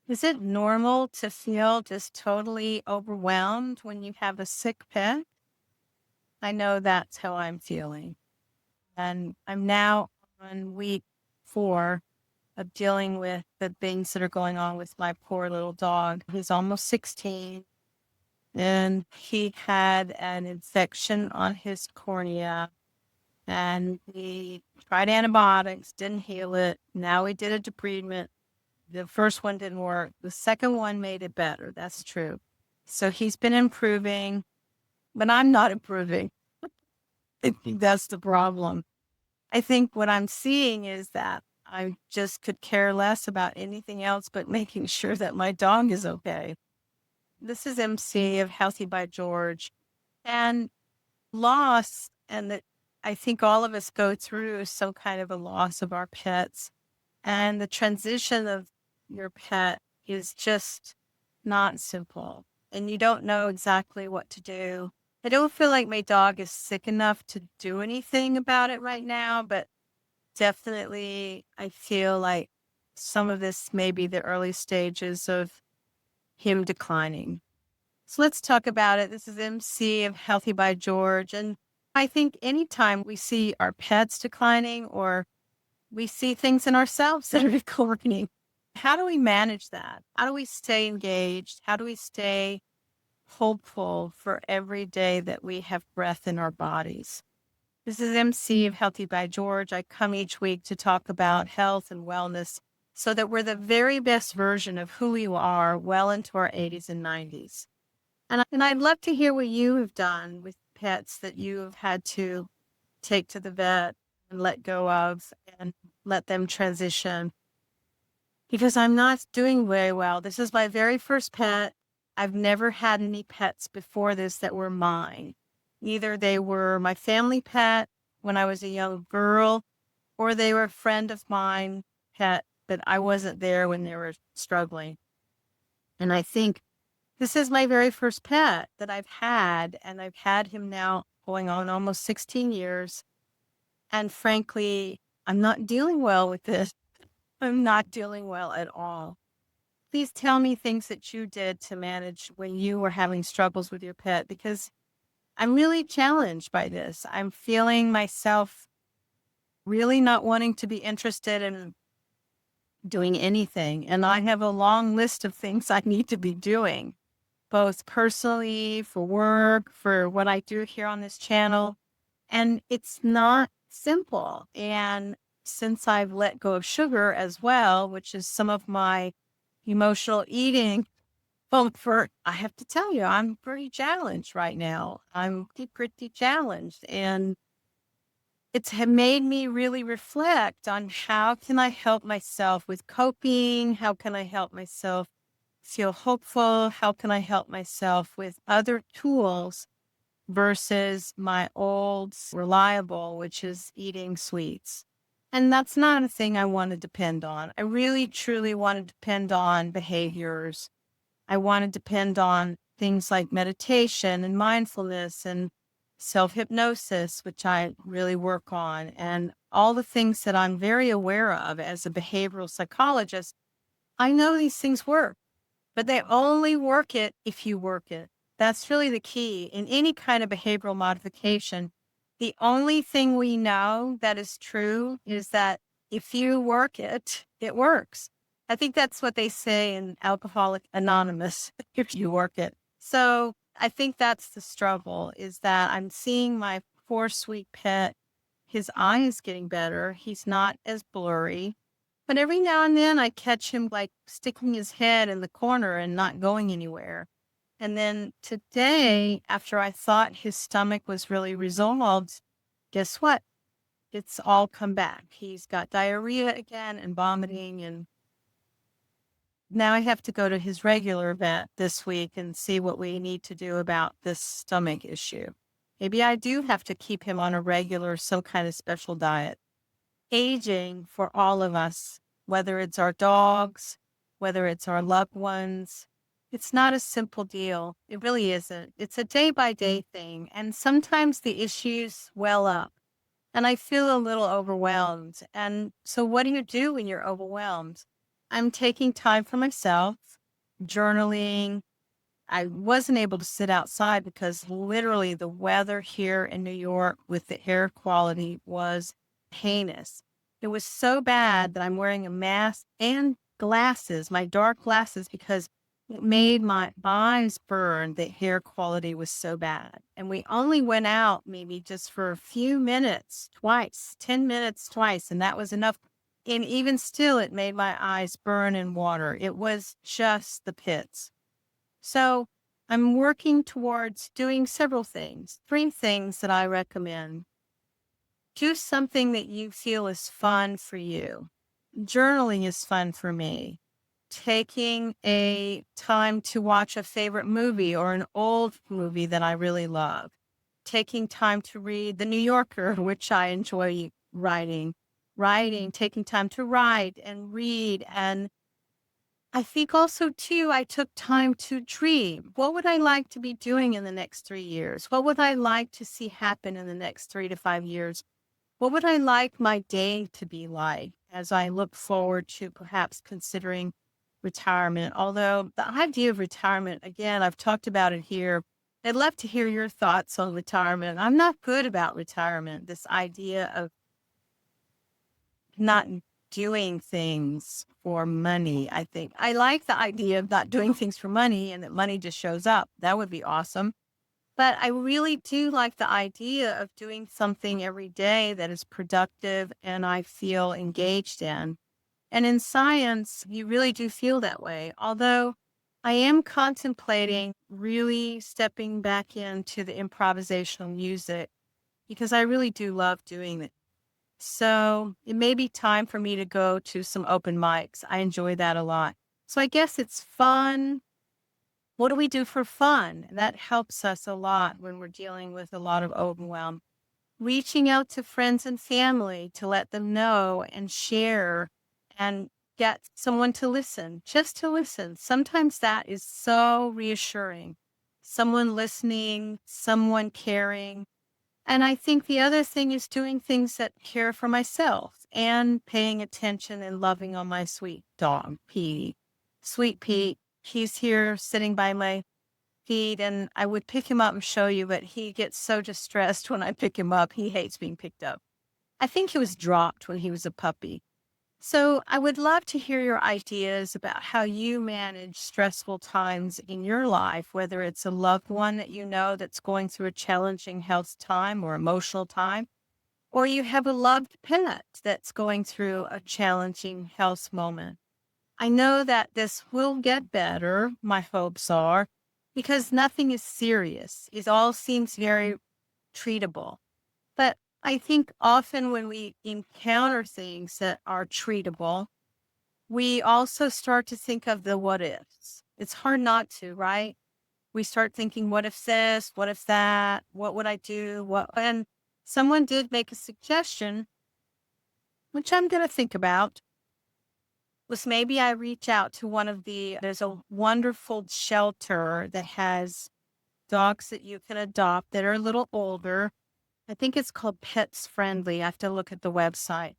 Is it normal to feel just totally overwhelmed when you have a sick pet? I know that's how I'm feeling. And I'm now on week 4 of dealing with the things that are going on with my poor little dog. He's almost 16 and he had an infection on his cornea and we tried antibiotics, didn't heal it. Now we did a debridement. The first one didn't work. The second one made it better. That's true. So he's been improving, but I'm not improving. I think that's the problem. I think what I'm seeing is that I just could care less about anything else but making sure that my dog is okay. This is MC of Healthy by George. And loss, and that I think all of us go through some kind of a loss of our pets. And the transition of your pet is just not simple. And you don't know exactly what to do. I don't feel like my dog is sick enough to do anything about it right now, but definitely I feel like some of this may be the early stages of him declining. So let's talk about it. This is MC of Healthy by George. And I think anytime we see our pets declining or we see things in ourselves that are declining, how do we manage that? How do we stay engaged? How do we stay hopeful for every day that we have breath in our bodies? This is MC of Healthy by George. I come each week to talk about health and wellness so that we're the very best version of who we are well into our 80s and 90s. And I'd love to hear what you have done with pets that you have had to take to the vet and let go of and let them transition because I'm not doing very well. This is my very first pet. I've never had any pets before this that were mine. Either they were my family pet when I was a young girl, or they were a friend of mine pet, but I wasn't there when they were struggling. And I think this is my very first pet that I've had, and I've had him now going on almost 16 years. And frankly, I'm not dealing well with this. I'm not dealing well at all. Please tell me things that you did to manage when you were having struggles with your pet, because I'm really challenged by this. I'm feeling myself really not wanting to be interested in doing anything. And I have a long list of things I need to be doing, both personally, for work, for what I do here on this channel. And it's not simple. And since I've let go of sugar as well, which is some of my emotional eating comfort, I have to tell you, I'm pretty challenged right now. I'm pretty challenged. And made me really reflect on how can I help myself with coping? How can I help myself feel hopeful? How can I help myself with other tools versus my old reliable, which is eating sweets? And that's not a thing I want to depend on. I really, truly want to depend on behaviors. I want to depend on things like meditation and mindfulness and self hypnosis, which I really work on, and all the things that I'm very aware of as a behavioral psychologist. I know these things work, but they only work it if you work it. That's really the key in any kind of behavioral modification. The only thing we know that is true is that if you work it, it works. I think that's what they say in Alcoholic Anonymous, if you work it. So I think that's the struggle, is that I'm seeing my poor sweet pet. His eye is getting better. He's not as blurry. But every now and then I catch him like sticking his head in the corner and not going anywhere. And then today, after I thought his stomach was really resolved, guess what? It's all come back. He's got diarrhea again and vomiting. And now I have to go to his regular vet this week and see what we need to do about this stomach issue. Maybe I do have to keep him on a regular, some kind of special diet. Aging for all of us, whether it's our dogs, whether it's our loved ones, it's not a simple deal. It really isn't. It's a day by day thing. And sometimes the issues well up and I feel a little overwhelmed. And so what do you do when you're overwhelmed? I'm taking time for myself, journaling. I wasn't able to sit outside because literally the weather here in New York with the air quality was heinous. It was so bad that I'm wearing a mask and glasses, my dark glasses, because it made my eyes burn. The air quality was so bad. And we only went out maybe just for a few minutes twice, 10 minutes twice, and that was enough. And even still, it made my eyes burn and water. It was just the pits. So I'm working towards doing several things, three things that I recommend. Do something that you feel is fun for you. Journaling is fun for me. Taking a time to watch a favorite movie or an old movie that I really love. Taking time to read The New Yorker, which I enjoy writing, taking time to write and read. And I think also too, I took time to dream. What would I like to be doing in the next 3 years? What would I like to see happen in the next 3 to 5 years? What would I like my day to be like as I look forward to perhaps considering retirement? Although the idea of retirement, again, I've talked about it here. I'd love to hear your thoughts on retirement. I'm not good about retirement, this idea of not doing things for money. I think I like the idea of not doing things for money and that money just shows up. That would be awesome. But I really do like the idea of doing something every day that is productive and I feel engaged in. And in science, you really do feel that way. Although I am contemplating really stepping back into the improvisational music because I really do love doing it. So it may be time for me to go to some open mics. I enjoy that a lot. So I guess it's fun. What do we do for fun? That helps us a lot when we're dealing with a lot of overwhelm. Reaching out to friends and family to let them know and share and get someone to listen, just to listen. Sometimes that is so reassuring. Someone listening, someone caring. And I think the other thing is doing things that care for myself and paying attention and loving on my sweet dog, Petey. Sweet Pete, he's here sitting by my feet, and I would pick him up and show you, but he gets so distressed when I pick him up. He hates being picked up. I think he was dropped when he was a puppy. So I would love to hear your ideas about how you manage stressful times in your life, whether it's a loved one that you know that's going through a challenging health time or emotional time, or you have a loved pet that's going through a challenging health moment. I know that this will get better, my hopes are, because nothing is serious. It all seems very treatable. But I think often when we encounter things that are treatable, we also start to think of the what ifs. It's hard not to, right? We start thinking, what if this? What if that? What would I do? What? And someone did make a suggestion, which I'm going to think about, was maybe I reach out to there's a wonderful shelter that has dogs that you can adopt that are a little older. I think it's called Pets Friendly. I have to look at the website.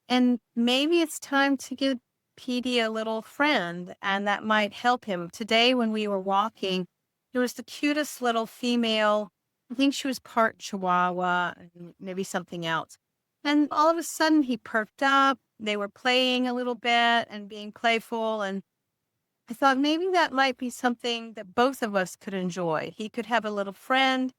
And maybe it's time to give Petey a little friend, and that might help him. Today, when we were walking, there was the cutest little female. I think she was part Chihuahua and maybe something else. And all of a sudden, he perked up. They were playing a little bit and being playful. And I thought maybe that might be something that both of us could enjoy. He could have a little friend.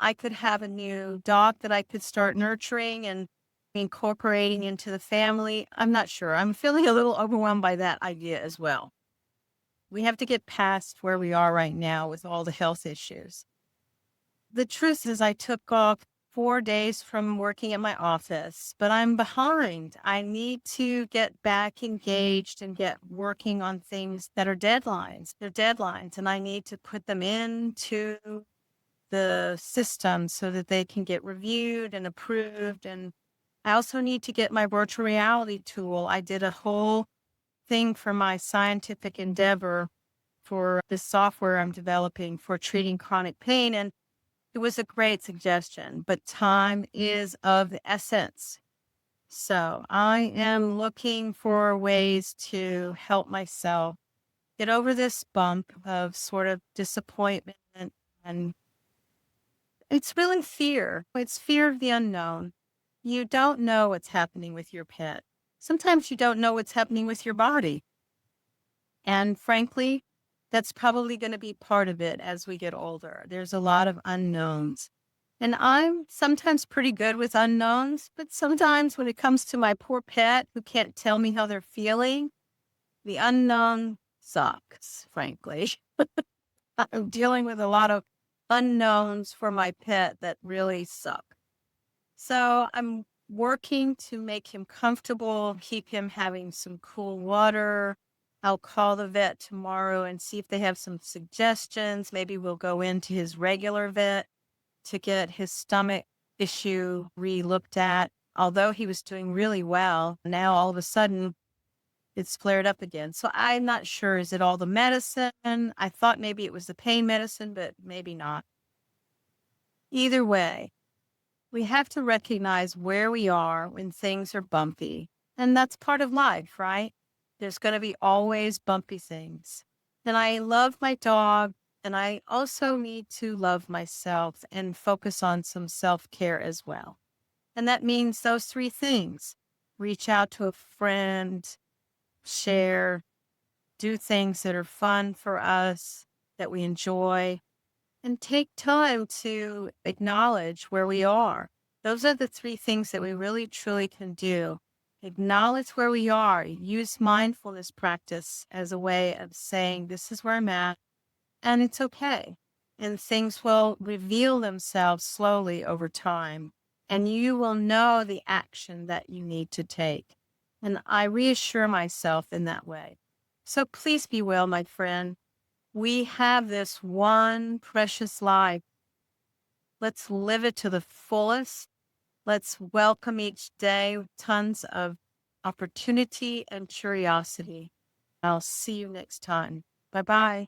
I could have a new dog that I could start nurturing and incorporating into the family. I'm not sure. I'm feeling a little overwhelmed by that idea as well. We have to get past where we are right now with all the health issues. The truth is, I took off 4 days from working at my office, but I'm behind. I need to get back engaged and get working on things that are deadlines. They're deadlines, and I need to put them into the system so that they can get reviewed and approved. And I also need to get my virtual reality tool. I did a whole thing for my scientific endeavor for the software I'm developing for treating chronic pain. And it was a great suggestion, but time is of the essence. So I am looking for ways to help myself get over this bump of sort of disappointment. And it's really fear. It's fear of the unknown. You don't know what's happening with your pet. Sometimes you don't know what's happening with your body. And frankly, that's probably going to be part of it as we get older. There's a lot of unknowns. And I'm sometimes pretty good with unknowns, but sometimes when it comes to my poor pet who can't tell me how they're feeling, the unknown sucks, frankly. I'm dealing with a lot of unknowns for my pet that really suck. So I'm working to make him comfortable, keep him having some cool water. I'll call the vet tomorrow and see if they have some suggestions. Maybe we'll go into his regular vet to get his stomach issue re-looked at. Although he was doing really well, now all of a sudden it's flared up again. So I'm not sure. Is it all the medicine? I thought maybe it was the pain medicine, but maybe not. Either way, we have to recognize where we are when things are bumpy. And that's part of life, right? There's going to be always bumpy things. And I love my dog, and I also need to love myself and focus on some self-care as well. And that means those three things: reach out to a friend, share, do things that are fun for us, that we enjoy, and take time to acknowledge where we are. Those are the three things that we really truly can do. Acknowledge where we are. Use mindfulness practice as a way of saying, this is where I'm at, and it's okay. And things will reveal themselves slowly over time, and you will know the action that you need to take. And I reassure myself in that way. So please be well, my friend. We have this one precious life. Let's live it to the fullest. Let's welcome each day with tons of opportunity and curiosity. I'll see you next time. Bye-bye.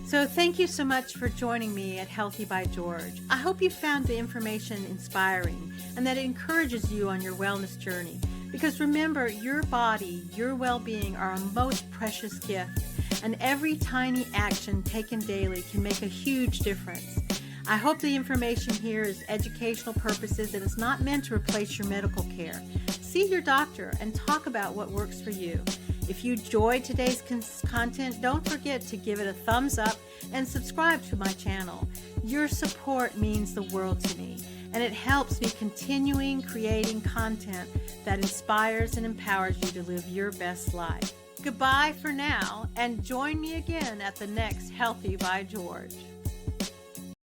So thank you so much for joining me at Healthy by George. I hope you found the information inspiring and that it encourages you on your wellness journey. Because remember, your body, your well-being are a most precious gift, and every tiny action taken daily can make a huge difference. I hope the information here is educational purposes and is not meant to replace your medical care. See your doctor and talk about what works for you. If you enjoyed today's content, don't forget to give it a thumbs up and subscribe to my channel. Your support means the world to me, and it helps me continuing creating content that inspires and empowers you to live your best life. Goodbye for now, and join me again at the next Healthy by George.